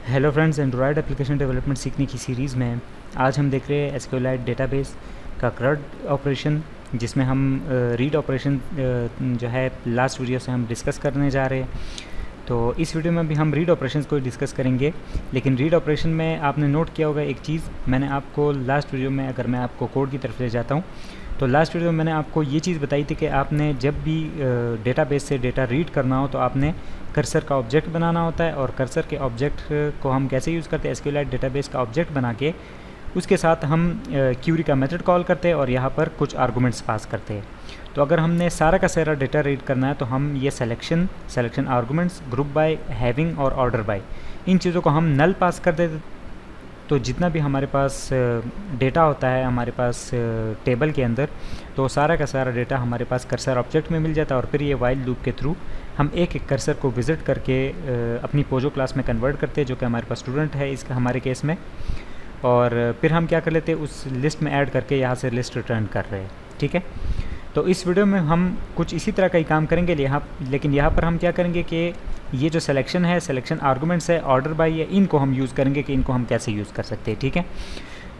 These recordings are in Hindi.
Hello friends, Android application development सीखने की सीरीज़ में आज हम देख रहे हैं एसक्यूएलाइट डेटाबेस का CRUD ऑपरेशन, जिसमें हम रीड ऑपरेशन जो है लास्ट वीडियो से हम डिस्कस करने जा रहे हैं। तो इस वीडियो में भी हम रीड ऑपरेशंस को डिस्कस करेंगे, लेकिन रीड ऑपरेशन में आपने नोट किया होगा एक चीज़, मैंने आपको लास्ट वीडियो में, अगर मैं आपको कोड की तरफ ले जाता हूँ तो लास्ट वीडियो में मैंने आपको ये चीज़ बताई थी कि आपने जब भी डेटाबेस से डेटा रीड करना हो तो आपने कर्सर का ऑब्जेक्ट बनाना होता है, और कर्सर के ऑब्जेक्ट को हम कैसे यूज़ करते हैं, एसक्यूएलाइट डेटाबेस का ऑब्जेक्ट बना के उसके साथ हम क्यूरी का मेथड कॉल करते हैं और यहाँ पर कुछ आर्गूमेंट्स पास करते हैं। तो अगर हमने सारा का सारा डेटा रीड करना है तो हम ये selection arguments, group by, having और ऑर्डर बाय, इन चीज़ों को हम नल पास कर देते। तो जितना भी हमारे पास डेटा होता है हमारे पास टेबल के अंदर, तो सारा का सारा डेटा हमारे पास कर्सर ऑब्जेक्ट में मिल जाता है, और फिर ये वाइल लूप के थ्रू हम एक एक कर्सर को विज़िट करके अपनी पोजो क्लास में कन्वर्ट करते हैं, जो कि हमारे पास स्टूडेंट है इसका हमारे केस में, और फिर हम क्या कर लेते हैं, उस लिस्ट में ऐड करके यहाँ से लिस्ट रिटर्न कर रहे हैं। ठीक है, तो इस वीडियो में हम कुछ इसी तरह का ही काम करेंगे लेकिन यहाँ पर हम क्या करेंगे कि ये जो सिलेक्शन है, सिलेक्शन आर्गूमेंट्स है, ऑर्डर बाय है, इनको हम यूज़ करेंगे कि इनको हम कैसे यूज़ कर सकते हैं। ठीक है,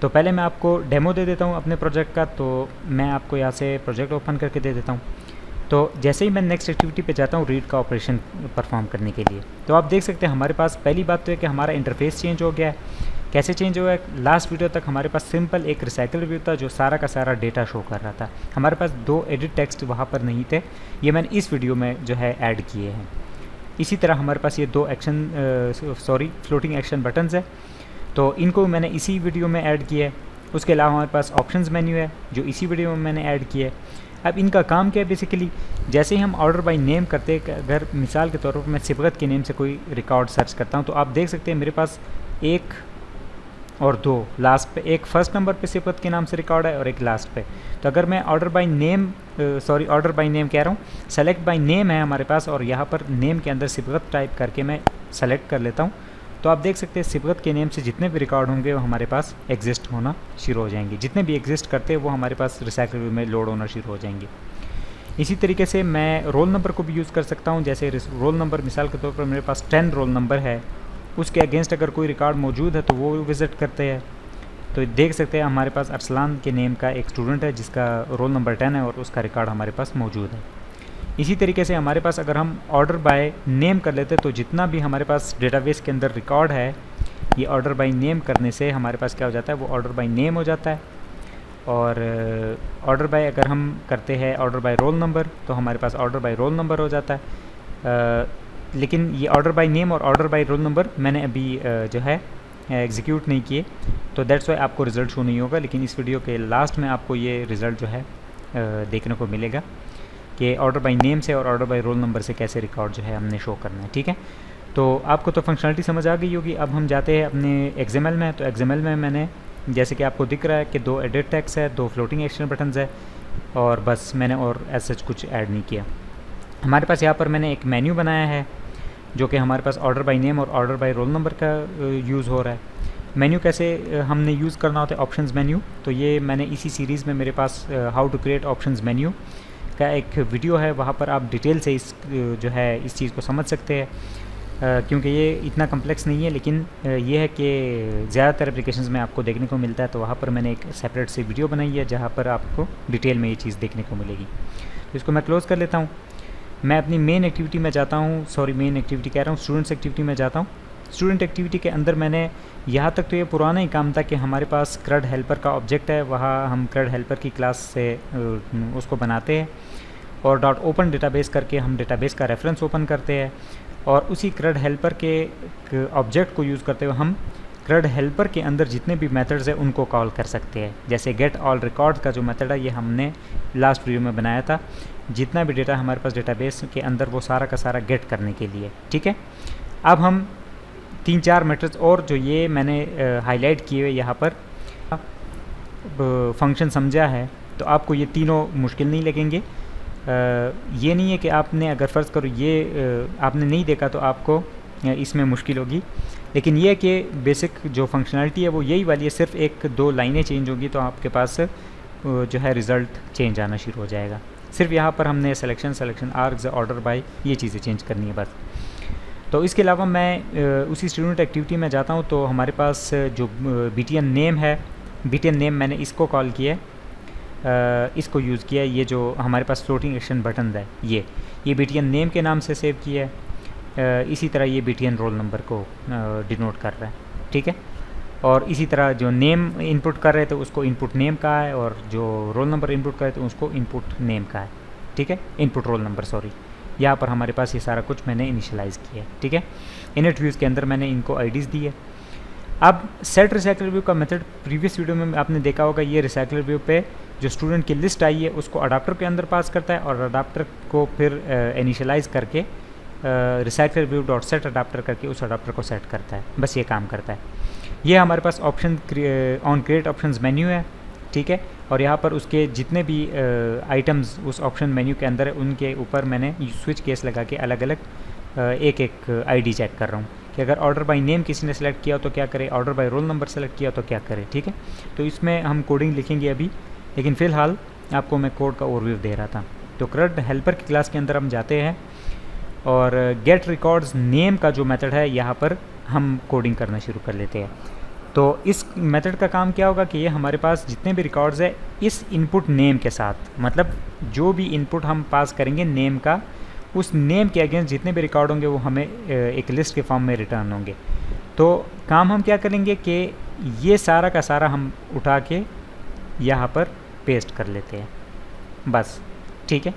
तो पहले मैं आपको डेमो दे देता हूँ अपने प्रोजेक्ट का। तो मैं आपको यहाँ से प्रोजेक्ट ओपन करके दे देता हूँ। तो जैसे ही मैं नेक्स्ट एक्टिविटी पे जाता हूँ रीड का ऑपरेशन परफॉर्म करने के लिए, तो आप देख सकते हैं हमारे पास पहली बात तो है कि हमारा इंटरफेस चेंज हो गया है। कैसे चेंज हुआ है? लास्ट वीडियो तक हमारे पास सिंपल एक रिसाइकल व्यू था जो सारा का सारा डेटा शो कर रहा था, हमारे पास दो एडिट टेक्स्ट वहाँ पर नहीं थे, ये मैंने इस वीडियो में जो है ऐड किए हैं। इसी तरह हमारे पास ये दो फ्लोटिंग एक्शन बटन्स है, तो इनको मैंने इसी वीडियो में ऐड किया है। उसके अलावा हमारे पास ऑप्शंस मेन्यू है जो इसी वीडियो में मैंने ऐड किया है। अब इनका काम क्या है बेसिकली, जैसे ही हम ऑर्डर बाय नेम करते हैं, अगर मिसाल के तौर पर मैं सिबगत के नेम से कोई रिकॉर्ड सर्च करता हूँ तो आप देख सकते हैं मेरे पास एक और दो लास्ट पे, एक फर्स्ट नंबर पे सिबगत के नाम से रिकॉर्ड है और एक लास्ट पे। तो अगर मैं ऑर्डर बाय नेम कह रहा हूँ, सेलेक्ट बाय नेम है हमारे पास, और यहाँ पर नेम के अंदर सिबगत टाइप करके मैं सेलेक्ट कर लेता हूँ, तो आप देख सकते हैं सिबगत के नेम से जितने भी रिकॉर्ड होंगे वो हमारे पास एग्जिस्ट होना शुरू हो जाएंगे। जितने भी एग्जिस्ट करते हैं वो हमारे पास रिसाइकल व्यू में लोड होना शुरू हो जाएंगे। इसी तरीके से मैं रोल नंबर को भी यूज़ कर सकता हूँ। जैसे रोल नंबर, मिसाल के तौर पर मेरे पास 10 रोल नंबर है, उसके अगेंस्ट अगर कोई रिकॉर्ड मौजूद है तो वो विज़िट करते हैं। तो देख सकते हैं हमारे पास अरसलान के नेम का एक स्टूडेंट है जिसका रोल नंबर 10 है और उसका रिकॉर्ड हमारे पास मौजूद है। इसी तरीके से हमारे पास अगर हम ऑर्डर बाय नेम कर लेते तो जितना भी हमारे पास डेटाबेस के अंदर रिकॉर्ड है, ये ऑर्डर बाय नेम करने से हमारे पास क्या हो जाता है, वो ऑर्डर बाय नेम हो जाता है। और ऑर्डर बाय अगर हम करते हैं ऑर्डर बाय रोल नंबर, तो हमारे पास ऑर्डर बाय रोल नंबर हो जाता है। लेकिन ये ऑर्डर बाय नेम और ऑर्डर बाय रोल नंबर मैंने अभी जो है एग्जीक्यूट नहीं किए, तो दैट्स वाई आपको रिज़ल्ट शो नहीं होगा। लेकिन इस वीडियो के लास्ट में आपको ये रिज़ल्ट जो है देखने को मिलेगा कि ऑर्डर बाय नेम से और ऑर्डर बाय रोल नंबर से कैसे रिकॉर्ड जो है हमने शो करना है। ठीक है, तो आपको तो फंक्शनलिटी समझ आ गई होगी। अब हम जाते हैं अपने XML में। तो XML में मैंने, जैसे कि आपको दिख रहा है कि दो एडिट टेक्स्ट है, दो फ्लोटिंग एक्शन बटन्स है, और बस मैंने और ऐसा कुछ ऐड नहीं किया। हमारे पास यहाँ पर मैंने एक मेन्यू बनाया है जो कि हमारे पास ऑर्डर बाय नेम और ऑर्डर बाय रोल नंबर का यूज़ हो रहा है। मेन्यू कैसे हमने यूज़ करना होता है, ऑप्शंस मेन्यू, तो ये मैंने इसी सीरीज़ में मेरे पास how to create options menu का एक वीडियो है, वहाँ पर आप डिटेल से इस चीज़ को समझ सकते हैं, क्योंकि ये इतना कम्प्लेक्स नहीं है। लेकिन ये है कि ज़्यादातर एप्लीकेशंस में आपको देखने को मिलता है, तो वहाँ पर मैंने एक सेपरेट सी वीडियो बनाई है जहाँ पर आपको डिटेल में ये चीज़ देखने को मिलेगी। तो इसको मैं क्लोज़ कर लेता हूँ। मैं अपनी मेन एक्टिविटी में जाता हूँ, स्टूडेंट्स एक्टिविटी में जाता हूँ। स्टूडेंट एक्टिविटी के अंदर मैंने यहाँ तक तो ये पुराना ही काम था कि हमारे पास CRUD हेल्पर का ऑब्जेक्ट है, वहाँ हम CRUD हेल्पर की क्लास से उसको बनाते हैं, और .open डेटाबेस करके हम डेटाबेस का रेफरेंस ओपन करते हैं, और उसी CRUD हेल्पर के ऑब्जेक्ट को यूज़ करते हुए हम CRUD हेल्पर के अंदर जितने भी मेथड्स हैं उनको कॉल कर सकते हैं। जैसे गेट ऑल रिकॉर्ड का जो मेथड है ये हमने लास्ट वीडियो में बनाया था, जितना भी डेटा हमारे पास डेटाबेस के अंदर वो सारा का सारा गेट करने के लिए। ठीक है, अब हम 3-4 मेथड्स और जो ये मैंने हाईलाइट किए हुए यहाँ पर फंक्शन समझा है, तो आपको ये तीनों मुश्किल नहीं लगेंगे। ये नहीं है कि आपने, अगर फ़र्ज़ करो ये आपने नहीं देखा तो आपको इसमें मुश्किल होगी, लेकिन ये कि बेसिक जो फंक्शनलिटी है वो यही वाली है, सिर्फ 1-2 लाइनें चेंज होंगी तो आपके पास जो है रिज़ल्ट चेंज आना शुरू हो जाएगा। सिर्फ यहाँ पर हमने सिलेक्शन आर्ग्स, ऑर्डर बाय, ये चीज़ें चेंज करनी है बस। तो इसके अलावा मैं उसी स्टूडेंट एक्टिविटी में जाता हूँ तो हमारे पास जो BTN नेम है, BTN नेम मैंने इसको कॉल किया है, इसको यूज़ किया है। ये जो हमारे पास फ्लोटिंग एक्शन बटन है ये BTN नेम के नाम से सेव किया है। इसी तरह ये BTN रोल नंबर को डिनोट कर रहा है, ठीक है। और इसी तरह जो नेम इनपुट कर रहे थे उसको इनपुट नेम का है, और जो रोल नंबर इनपुट कर रहे थे उसको इनपुट नेम का है, ठीक है, इनपुट रोल नंबर, सॉरी। यहाँ पर हमारे पास ये सारा कुछ मैंने इनिशियलाइज़ किया है, ठीक है। इनिट व्यूज़ के अंदर मैंने इनको आईडीज़ दी है। अब सेट रिसाइकलर व्यू का मेथड प्रीवियस वीडियो में आपने देखा होगा। ये रिसाइकलर व्यू पे जो स्टूडेंट की लिस्ट आई है उसको अडाप्टर के अंदर पास करता है, और अडाप्टर को फिर इनिशियलाइज़ करके recycler view dot set adapter करके उस अडाप्टर को सेट करता है। बस ये काम करता है। ये हमारे पास option on create options menu है, ठीक है। और यहाँ पर उसके जितने भी आइटम्स उस ऑप्शन मेन्यू के अंदर है उनके ऊपर मैंने स्विच केस लगा के अलग अलग एक एक आईडी चेक कर रहा हूँ कि अगर ऑर्डर बाय नेम किसी ने सेलेक्ट किया तो क्या करे, order by roll number select किया तो क्या करे, ठीक है। तो इसमें हम कोडिंग लिखेंगे अभी, लेकिन फ़िलहाल आपको मैं कोड का ओवरव्यू दे रहा था। तो CRUD हेल्पर की क्लास के अंदर हम जाते हैं और गेट रिकॉर्ड्स नेम का जो मेथड है यहाँ पर हम कोडिंग करना शुरू कर लेते हैं। तो इस मेथड का काम क्या होगा कि ये हमारे पास जितने भी रिकॉर्ड्स है इस इनपुट नेम के साथ, मतलब जो भी इनपुट हम पास करेंगे नेम का, उस नेम के अगेंस्ट जितने भी रिकॉर्ड होंगे वो हमें एक लिस्ट के फॉर्म में रिटर्न होंगे। तो काम हम क्या करेंगे कि ये सारा का सारा हम उठा के यहाँ पर पेस्ट कर लेते हैं, बस, ठीक है।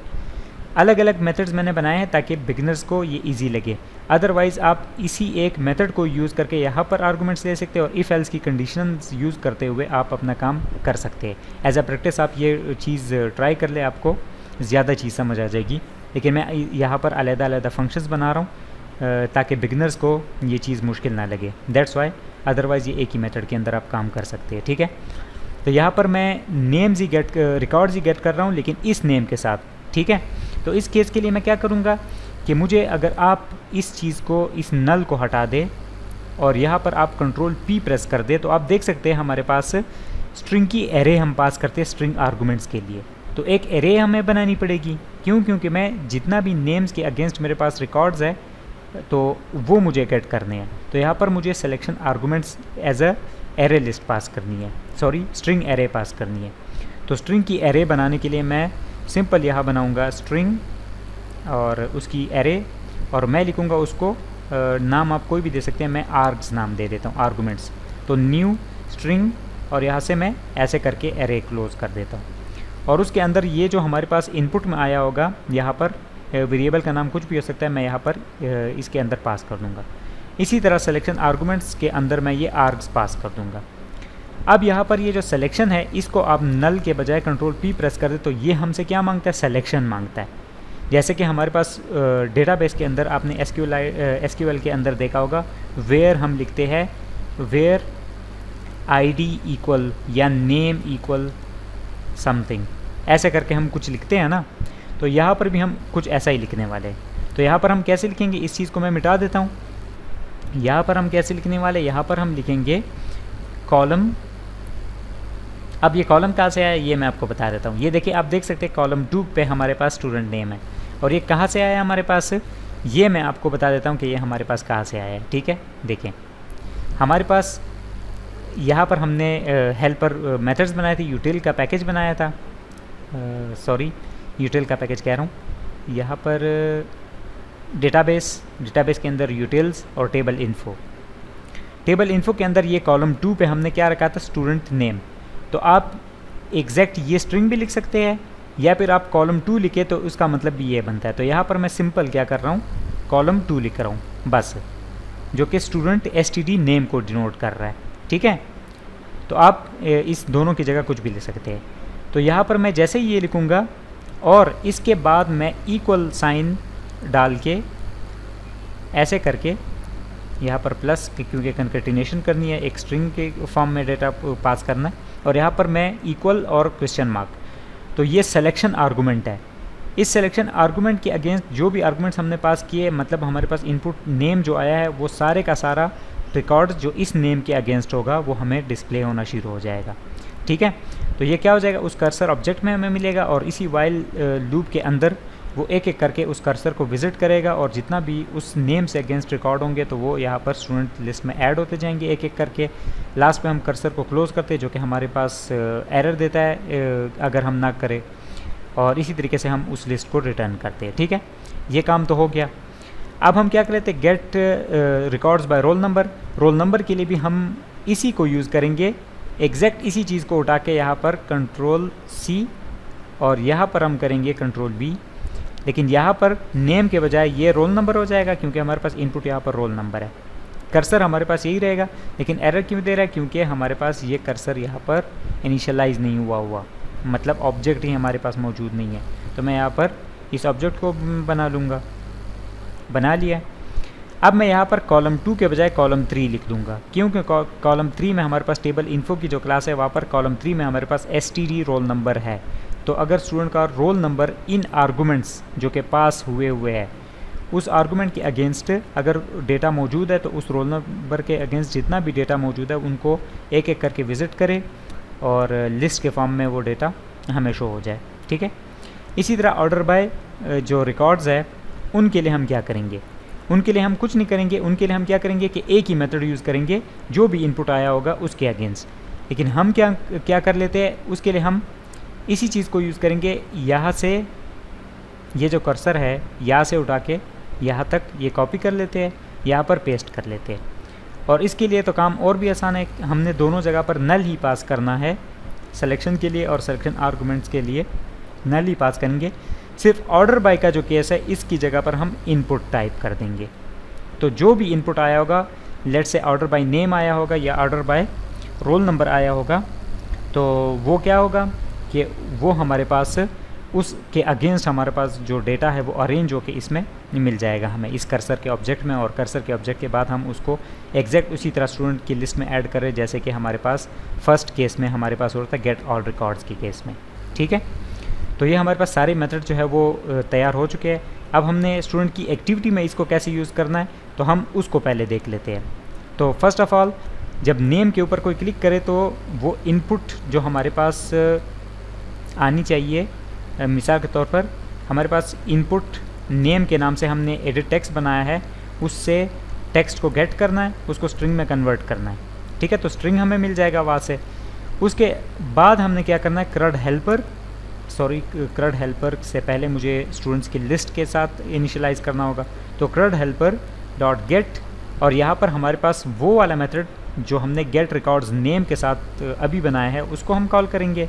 अलग अलग मेथड्स मैंने बनाए हैं ताकि बिगिनर्स को ये इजी लगे। अदरवाइज़ आप इसी एक मेथड को यूज़ करके यहाँ पर आर्गूमेंट्स ले सकते हैं और इफ़ एल्स की कंडीशंस यूज़ करते हुए आप अपना काम कर सकते हैं। एज अ प्रैक्टिस आप ये चीज़ ट्राई कर ले, आपको ज़्यादा चीज़ समझ आ जाएगी। लेकिन मैं यहाँ पर अलग-अलग फंक्शंस बना रहा हूँ ताकि बिगिनर्स को ये चीज़ मुश्किल ना लगे, दैट्स वाई। अदरवाइज़ ये एक ही मेथड के अंदर आप काम कर सकते हैं, ठीक है। तो यहाँ पर मैं नेम्स ही रिकॉर्ड्स ही गेट कर रहा हूँ, लेकिन इस नेम के साथ, ठीक है। तो इस केस के लिए मैं क्या करूँगा कि मुझे, अगर आप इस चीज़ को, इस नल को हटा दें और यहाँ पर आप कंट्रोल P प्रेस कर दे, तो आप देख सकते हैं हमारे पास स्ट्रिंग की एरे हम पास करते हैं स्ट्रिंग आर्गूमेंट्स के लिए। तो एक एरे हमें बनानी पड़ेगी, क्यों? क्योंकि मैं जितना भी नेम्स के अगेंस्ट मेरे पास रिकॉर्ड्स है तो वो मुझे गेट करने हैं। तो यहाँ पर मुझे selection arguments as a array list pass करनी है, सॉरी स्ट्रिंग एरे पास करनी है। तो स्ट्रिंग की एरे बनाने के लिए मैं सिंपल यहाँ बनाऊँगा स्ट्रिंग और उसकी एरे, और मैं लिखूँगा उसको नाम आप कोई भी दे सकते हैं, मैं आर्ग्स नाम दे देता हूँ, आर्गूमेंट्स। तो न्यू स्ट्रिंग, और यहाँ से मैं ऐसे करके एरे क्लोज कर देता हूँ। और उसके अंदर ये जो हमारे पास इनपुट में आया होगा, यहाँ पर वेरिएबल का नाम कुछ भी हो सकता है, मैं यहाँ पर इसके अंदर पास कर दूँगा। इसी तरह सिलेक्शन आर्गूमेंट्स के अंदर मैं ये आर्ग्स पास कर दूँगा। अब यहाँ पर ये जो सिलेक्शन है इसको आप नल के बजाय कंट्रोल P प्रेस कर दे, तो ये हमसे क्या मांगता है, सिलेक्शन मांगता है। जैसे कि हमारे पास डेटाबेस के अंदर आपने SQL के अंदर देखा होगा, वेयर हम लिखते हैं वेयर ID इक्वल या नेम इक्वल समथिंग, ऐसे करके हम कुछ लिखते हैं ना। तो यहाँ पर भी हम कुछ ऐसा ही लिखने वाले हैं। तो यहाँ पर हम कैसे लिखेंगे, इस चीज़ को मैं मिटा देता हूँ। यहाँ पर हम कैसे लिखने वाले, यहाँ पर हम लिखेंगे कॉलम। अब ये कॉलम कहाँ से आया ये मैं आपको बता देता हूँ। ये देखिए, आप देख सकते हैं कॉलम 2 पे हमारे पास स्टूडेंट नेम है, और ये कहाँ से आया हमारे पास, ये मैं आपको बता देता हूँ कि ये हमारे पास कहाँ से आया है, ठीक है। देखें, हमारे पास यहाँ पर हमने हेल्पर मेथड्स बनाए थे, यूटिल का पैकेज बनाया था, सॉरी यूटिल का पैकेज कह रहा हूँ। यहाँ पर डेटाबेस के अंदर यूटिल्स और टेबल इन्फो के अंदर ये कॉलम 2 पे हमने क्या रखा था, स्टूडेंट नेम। तो आप एग्जैक्ट ये स्ट्रिंग भी लिख सकते हैं, या फिर आप कॉलम 2 लिखे तो उसका मतलब भी ये बनता है। तो यहाँ पर मैं सिंपल क्या कर रहा हूँ, कॉलम 2 लिख रहा हूँ बस, जो कि स्टूडेंट STD नेम को डिनोट कर रहा है, ठीक है। तो आप इस दोनों की जगह कुछ भी लिख सकते हैं। तो यहाँ पर मैं जैसे ही ये लिखूँगा और इसके बाद मैं इक्वल साइन डाल के ऐसे करके यहाँ पर प्लस, क्योंकि कंकैटिनेशन करनी है, एक स्ट्रिंग के फॉर्म में डेटा पास करना है, और यहाँ पर मैं इक्वल और क्वेश्चन मार्क। तो ये सिलेक्शन आर्गूमेंट है। इस सिलेक्शन आर्गूमेंट के अगेंस्ट जो भी आर्गूमेंट्स हमने पास किए, मतलब हमारे पास इनपुट नेम जो आया है वो सारे का सारा रिकॉर्ड जो इस नेम के अगेंस्ट होगा वो हमें डिस्प्ले होना शुरू हो जाएगा, ठीक है। तो ये क्या हो जाएगा, उस कर्सर ऑब्जेक्ट में हमें मिलेगा, और इसी वाइल लूप के अंदर वो एक एक करके उस कर्सर को विज़िट करेगा और जितना भी उस नेम से अगेंस्ट रिकॉर्ड होंगे तो वो यहाँ पर स्टूडेंट लिस्ट में ऐड होते जाएंगे एक एक करके। लास्ट पे हम कर्सर को क्लोज़ करते हैं जो कि हमारे पास एरर देता है अगर हम ना करें, और इसी तरीके से हम उस लिस्ट को रिटर्न करते हैं। ठीक है, ये काम तो हो गया। अब हम क्या कर लेते हैं, get records by roll number. Roll number के लिए भी हम इसी को यूज़ करेंगे, एग्जैक्ट इसी चीज़ को उठा के यहाँ पर कंट्रोल C और यहाँ पर हम करेंगे कंट्रोल V, लेकिन यहाँ पर नेम के बजाय ये रोल नंबर हो जाएगा क्योंकि हमारे पास इनपुट यहाँ पर रोल नंबर है। कर्सर हमारे पास यही रहेगा, लेकिन एरर क्यों दे रहा है, क्योंकि हमारे पास ये कर्सर यहाँ पर इनिशियलाइज नहीं हुआ, मतलब ऑब्जेक्ट ही हमारे पास मौजूद नहीं है। तो मैं यहाँ पर इस ऑब्जेक्ट को बना लूँगा, बना लिया। अब मैं यहाँ पर कॉलम 2 के बजाय कॉलम 3 लिख दूँगा, क्योंकि कॉलम 3 में हमारे पास टेबल इन्फो की जो क्लास है वहाँ पर कॉलम 3 में हमारे पास std रोल नंबर है। तो अगर स्टूडेंट का रोल नंबर इन आर्गूमेंट्स जो कि पास हुए हैं उस आर्गूमेंट के अगेंस्ट अगर डेटा मौजूद है तो उस रोल नंबर के अगेंस्ट जितना भी डेटा मौजूद है उनको एक एक करके विज़िट करे और लिस्ट के फॉर्म में वो डेटा हमें शो हो जाए। ठीक है, इसी तरह ऑर्डर बाय जो रिकॉर्ड्स है उनके लिए हम क्या करेंगे, उनके लिए हम कुछ नहीं करेंगे, उनके लिए हम क्या करेंगे कि एक ही मेथड यूज़ करेंगे जो भी इनपुट आया होगा उसके अगेंस्ट। लेकिन हम क्या कर लेते हैं, उसके लिए हम इसी चीज़ को यूज़ करेंगे, यहाँ से ये जो कर्सर है यहाँ से उठा के यहाँ तक ये कॉपी कर लेते हैं, यहाँ पर पेस्ट कर लेते हैं। और इसके लिए तो काम और भी आसान है, हमने दोनों जगह पर नल ही पास करना है, सिलेक्शन के लिए और सिलेक्शन आर्गूमेंट्स के लिए नल ही पास करेंगे। सिर्फ ऑर्डर बाय का जो केस है इसकी जगह पर हम इनपुट टाइप कर देंगे। तो जो भी इनपुट आया होगा, लेट से ऑर्डर बाय नेम आया होगा या ऑर्डर बाय रोल नंबर आया होगा, तो वो क्या होगा कि वो हमारे पास उसके अगेंस्ट हमारे पास जो डेटा है वो अरेंज होकर इसमें मिल जाएगा हमें इस कर्सर के ऑब्जेक्ट में, और कर्सर के ऑब्जेक्ट के बाद हम उसको एग्जैक्ट उसी तरह स्टूडेंट की लिस्ट में ऐड करें जैसे कि हमारे पास फर्स्ट केस में हमारे पास होता है गेट ऑल रिकॉर्ड्स की केस में। ठीक है, तो ये हमारे पास सारे मेथड जो है वो तैयार हो चुके हैं। अब हमने स्टूडेंट की एक्टिविटी में इसको कैसे यूज़ करना है तो हम उसको पहले देख लेते हैं। तो फर्स्ट ऑफ ऑल जब नेम के ऊपर कोई क्लिक करे तो वो इनपुट जो हमारे पास आनी चाहिए, मिसाल के तौर पर हमारे पास इनपुट नेम के नाम से हमने एडिट टेक्स्ट बनाया है, उससे टेक्स्ट को गेट करना है, उसको स्ट्रिंग में कन्वर्ट करना है। ठीक है, तो स्ट्रिंग हमें मिल जाएगा वहाँ से। उसके बाद हमने क्या करना है, CRUD हेल्पर से पहले मुझे स्टूडेंट्स की लिस्ट के साथ इनिशियलाइज़ करना होगा। तो CRUD हेल्पर डॉट गेट, और यहाँ पर हमारे पास वो वाला मेथड जो हमने गेट रिकॉर्ड्स नेम के साथ अभी बनाया है उसको हम कॉल करेंगे,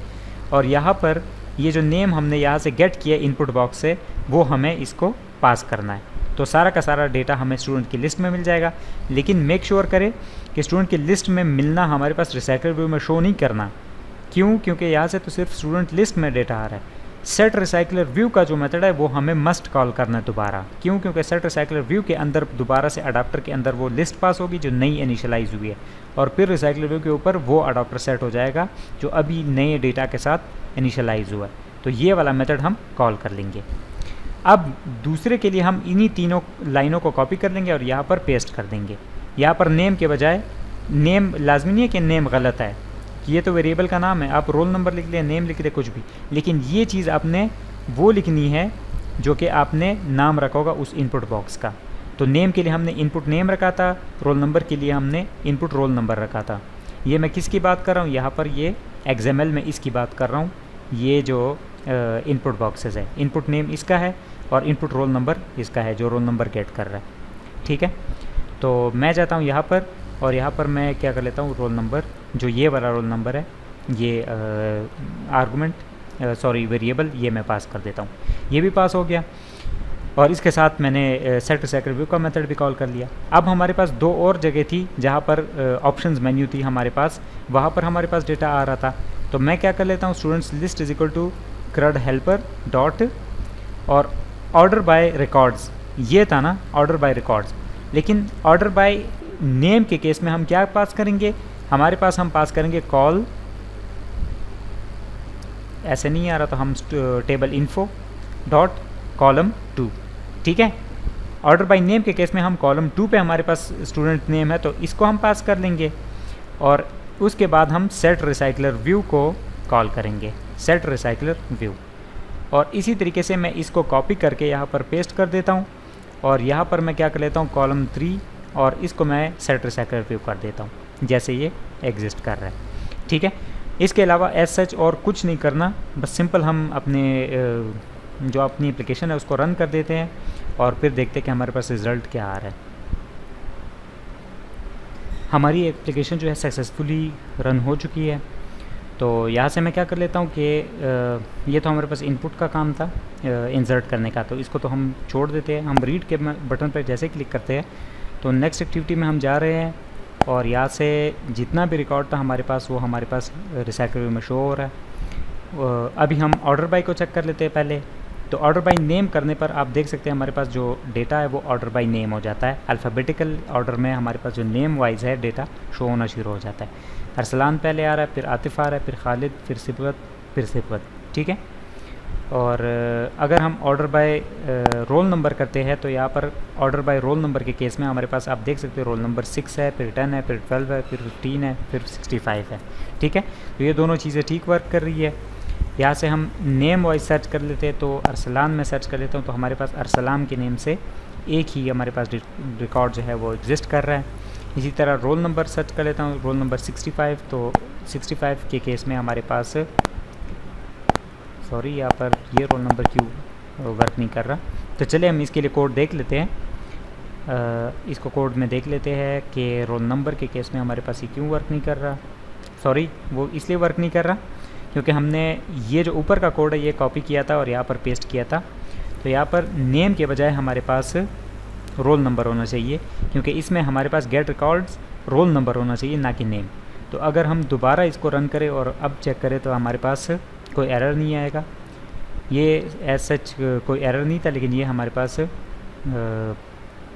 और यहाँ पर ये जो नेम हमने यहाँ से गेट किया इनपुट बॉक्स से वो हमें इसको पास करना है। तो सारा का सारा डेटा हमें स्टूडेंट की लिस्ट में मिल जाएगा, लेकिन मेक श्योर करें कि स्टूडेंट की लिस्ट में मिलना हमारे पास रिसाइकल व्यू में शो नहीं करना। क्यों? क्योंकि यहाँ से तो सिर्फ स्टूडेंट लिस्ट में डेटा आ रहा है। सेट रिसाइकलर व्यू का जो मेथड है वो हमें मस्ट कॉल करना है दोबारा। क्यों? क्योंकि सेट रिसाइकलर व्यू के अंदर दोबारा से अडाप्टर के अंदर वो लिस्ट पास होगी जो नई इनिशियलाइज हुई है, और फिर रिसाइकलर व्यू के ऊपर वो अडाप्टर सेट हो जाएगा जो अभी नए डेटा के साथ इनिशियलाइज हुआ है। तो ये वाला मेथड हम कॉल कर लेंगे। अब दूसरे के लिए हम इन्हीं तीनों लाइनों को कॉपी कर लेंगे और यहाँ पर पेस्ट कर देंगे। यहाँ पर नेम के बजाय, नेम लाजमी नहीं है कि नेम गलत है, ये तो वेरिएबल का नाम है, आप रोल नंबर लिख लें, नेम लिख लें, कुछ भी, लेकिन ये चीज़ आपने वो लिखनी है जो कि आपने नाम रखा होगा उस इनपुट बॉक्स का। तो नेम के लिए हमने इनपुट नेम रखा था, रोल नंबर के लिए हमने इनपुट रोल नंबर रखा था। ये मैं किसकी बात कर रहा हूँ, यहाँ पर ये XML में इसकी बात कर रहा हूँ। ये जो इनपुट बॉक्सेस है, इनपुट नेम इसका है और इनपुट रोल नंबर इसका है जो रोल नंबर गेट कर रहा है। ठीक है, तो मैं जाता हूँ यहाँ पर, और यहाँ पर मैं क्या कर लेता हूँ, रोल नंबर जो ये वाला रोल नंबर है, ये वेरिएबल, ये मैं पास कर देता हूँ। ये भी पास हो गया, और इसके साथ मैंने सेट रिसाइकल व्यू का मेथड भी कॉल कर लिया। अब हमारे पास दो और जगह थी जहाँ पर ऑप्शंस मेन्यू थी हमारे पास, वहाँ पर हमारे पास डेटा आ रहा था। तो मैं क्या कर लेता हूँ, students list is equal to CRUD helper dot और ऑर्डर बाय रिकॉर्ड्स, ये था ना ऑर्डर बाय रिकॉर्ड्स। लेकिन ऑर्डर बाय नेम के केस में हम क्या पास करेंगे, हमारे पास हम पास करेंगे कॉल, ऐसे नहीं आ रहा तो हम टेबल इन्फो डॉट कॉलम 2। ठीक है, ऑर्डर बाय नेम के केस में हम कॉलम 2 पे हमारे पास स्टूडेंट नेम है तो इसको हम पास कर लेंगे, और उसके बाद हम सेट रिसाइकलर व्यू को कॉल करेंगे, सेट रिसाइकलर व्यू। और इसी तरीके से मैं इसको कॉपी करके यहाँ पर पेस्ट कर देता हूँ और यहाँ पर मैं क्या कर लेता हूँ कॉलम 3 और इसको मैं सेट रिसाइकल रिव्यू कर देता हूँ जैसे ये एग्जिस्ट कर रहा है। ठीक है, इसके अलावा एज सच और कुछ नहीं करना, बस सिंपल हम अपने जो अपनी एप्लीकेशन है उसको रन कर देते हैं और फिर देखते हैं कि हमारे पास रिज़ल्ट क्या आ रहा है। हमारी एप्लीकेशन जो है सक्सेसफुली रन हो चुकी है। तो यहाँ से मैं क्या कर लेता हूँ कि ये तो हमारे पास इनपुट का काम था इंसर्ट करने का, तो इसको तो हम छोड़ देते हैं। हम रीड के बटन पर जैसे क्लिक करते हैं तो नेक्स्ट एक्टिविटी में हम जा रहे हैं और यहाँ से जितना भी रिकॉर्ड था हमारे पास वो हमारे पास रिसाइकल रिव्यू में शो हो रहा है। अभी हम ऑर्डर बाय को चेक कर लेते हैं पहले। तो ऑर्डर बाय नेम करने पर आप देख सकते हैं हमारे पास जो डेटा है वो ऑर्डर बाय नेम हो जाता है। अल्फ़ाबेटिकल ऑर्डर में हमारे पास जो नेम वाइज है डेटा शो होना शुरू हो जाता है। अरसलान पहले आ रहा है, फिर आतिफ़ आ रहा है, फिर खालिद, फिर सिबवत, फिर सिबवत। ठीक है, और अगर हम ऑर्डर बाय रोल नंबर करते हैं तो यहाँ पर ऑर्डर बाय रोल नंबर के केस में हमारे पास आप देख सकते हैं रोल नंबर 6 है, फिर 10 है, फिर 12 है, फिर 15 है, फिर 65 है। ठीक है, तो ये दोनों चीज़ें ठीक वर्क कर रही है। यहाँ से हम नेम वाइज सर्च कर लेते हैं, तो अरसलान में सर्च कर लेता हूँ तो हमारे पास अरसलान के नेम से एक ही हमारे पास रिकॉर्ड जो है वो एग्जिस्ट कर रहा है। इसी तरह रोल नंबर सर्च कर लेता हूँ, रोल नंबर 65, तो 65 के केस में हमारे पास सॉरी यहाँ पर ये रोल नंबर क्यों वर्क नहीं कर रहा। तो चलिए हम इसके लिए कोड देख लेते हैं। इसको कोड में देख लेते हैं कि रोल नंबर के केस में हमारे पास ये क्यों वर्क नहीं कर रहा। सॉरी, वो इसलिए वर्क नहीं कर रहा क्योंकि हमने ये जो ऊपर का कोड है ये कॉपी किया था और यहाँ पर पेस्ट किया था। तो यहाँ पर नेम के बजाय हमारे पास रोल नंबर होना चाहिए, क्योंकि इसमें हमारे पास गेट रिकॉर्ड्स रोल नंबर होना चाहिए ना कि नेम। तो अगर हम दोबारा इसको रन करें और अब चेक करें तो हमारे पास कोई एरर नहीं आएगा। ये एज सच कोई एरर नहीं था, लेकिन ये हमारे पास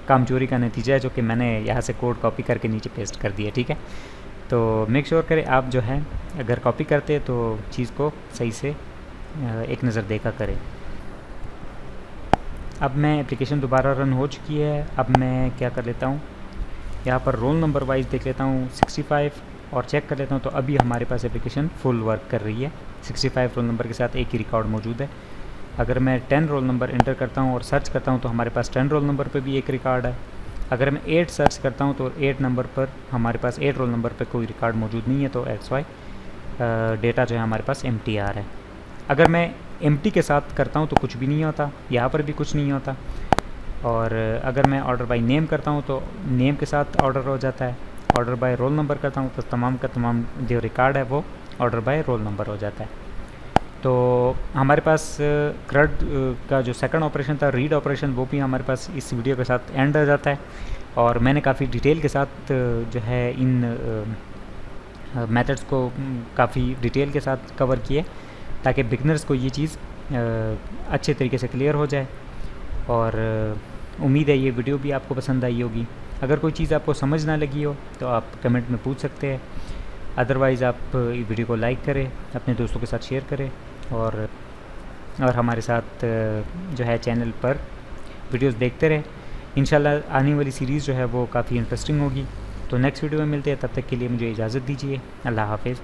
काम चोरी का नतीजा है जो कि मैंने यहाँ से कोड कॉपी करके नीचे पेस्ट कर दिया। ठीक है, तो मेक श्योर करें आप जो है अगर कॉपी करते हैं तो चीज़ को सही से एक नज़र देखा करें। अब मैं एप्लीकेशन दोबारा रन हो चुकी है। अब मैं क्या कर लेता हूँ, यहाँ पर रोल नंबर वाइज देख लेता हूँ 65 और चेक कर लेता हूँ तो अभी हमारे पास एप्लीकेशन फुल वर्क कर रही है। 65 रोल नंबर के साथ एक ही रिकॉर्ड मौजूद है। अगर मैं 10 रोल नंबर इंटर करता हूँ और सर्च करता हूँ तो हमारे पास 10 रोल नंबर पे भी एक रिकॉर्ड है। अगर मैं 8 सर्च करता हूँ तो 8 नंबर पर हमारे पास 8 रोल नंबर पे कोई रिकॉर्ड मौजूद नहीं है, तो एक्स वाई डेटा जो है हमारे पास एम्प्टी आ रहा है। अगर मैं एम्प्टी के साथ करता हूँ तो कुछ भी नहीं होता, यहाँ पर भी कुछ नहीं होता। और अगर मैं ऑर्डर बाय नेम करता हूँ तो नेम के साथ ऑर्डर हो जाता है। ऑर्डर बाय रोल नंबर करता हूँ तो तमाम का तमाम जो रिकॉर्ड है वो ऑर्डर बाय रोल नंबर हो जाता है। तो हमारे पास क्रड का जो सेकंड ऑपरेशन था रीड ऑपरेशन, वो भी हमारे पास इस वीडियो के साथ एंड हो जाता है। और मैंने काफ़ी डिटेल के साथ जो है इन मेथड्स को काफ़ी डिटेल के साथ कवर किए ताकि बिगनर्स को ये चीज़ अच्छे तरीके से क्लियर हो जाए। और उम्मीद है ये वीडियो भी आपको पसंद आई होगी। अगर कोई चीज़ आपको समझ ना लगी हो तो आप कमेंट में पूछ सकते हैं। अदरवाइज़ आप वीडियो को लाइक करें, अपने दोस्तों के साथ शेयर करें और हमारे साथ जो है चैनल पर वीडियोस देखते रहें। इंशाल्लाह आने वाली सीरीज़ जो है वो काफ़ी इंटरेस्टिंग होगी। तो नेक्स्ट वीडियो में मिलते हैं, तब तक के लिए मुझे इजाज़त दीजिए। अल्लाह हाफ़िज़।